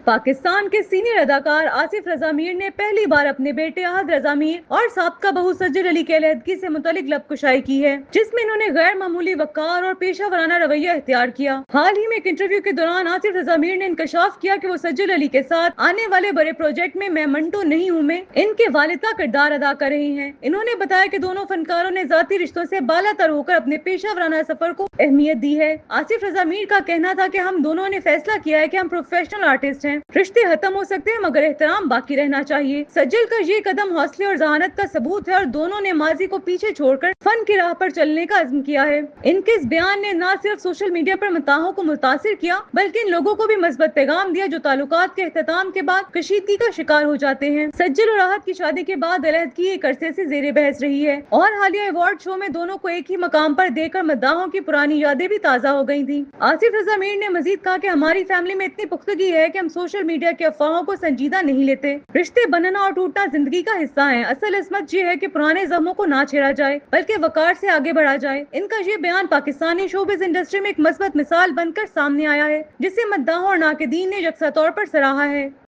पाकिस्तान के सीनियर अदाकार आसिफ रजा मीर ने पहली बार अपने बेटे अहद रजा मीर और साबका बहू सज्जल अली की अलहदगी से मुतालिक लबकुशाई की है, जिसमें इन्होंने गैर मामूली वक़ार और पेशा वराना रवैया इख्तियार किया। हाल ही में एक इंटरव्यू के दौरान आसिफ रजा मीर ने इंकशाफ किया कि वो सज्जल अली के साथ आने वाले बड़े प्रोजेक्ट में मैं मंटो नहीं हूँ में इनके वालिद का किरदार अदा कर रही हैं। इन्होंने बताया कि दोनों फनकारों ने जाती रिश्तों से बालातर होकर अपने पेशा वराना सफर को अहमियत दी है। आसिफ रजा मीर का कहना था कि हम दोनों ने फैसला किया है कि हम प्रोफेशनल आर्टिस्ट हैं, रिश्ते खत्म हो सकते हैं मगर एहतराम बाकी रहना चाहिए। सज्जल का ये कदम हौसले और जहानत का सबूत है और दोनों ने माजी को पीछे छोड़कर फन की राह पर चलने का अज़्म किया है। इनके इस बयान ने न सिर्फ सोशल मीडिया पर मताहों को मुतासिर किया बल्कि इन लोगों को भी मस्बत पैगाम दिया जो ताल्लुकात के इख्तिताम के बाद कशीदगी का शिकार हो जाते हैं। सज्जल और आहत की शादी के बाद अलहदगी एक अरसे से जेर बहस रही है और हालिया अवार्ड शो में दोनों को एक ही मकाम पर देखकर मद्दाहों की पुरानी यादें भी ताज़ा हो गई थी। आसिफ रजा मीर ने मजीद कहा कि हमारी फैमिली में इतनी पुख्तगी है कि हम सोशल मीडिया की अफवाहों को संजीदा नहीं लेते। रिश्ते बनना और टूटना जिंदगी का हिस्सा है। असल इस्मत ये है कि पुराने जख्मों को ना छेड़ा जाए बल्कि वकार से आगे बढ़ा जाए। इनका ये बयान पाकिस्तानी शोबिज़ इंडस्ट्री में एक मस्बत मिसाल बनकर सामने आया है जिसे मद्दाहों और नाक़िदीन ने यकसा तौर पर सराहा है।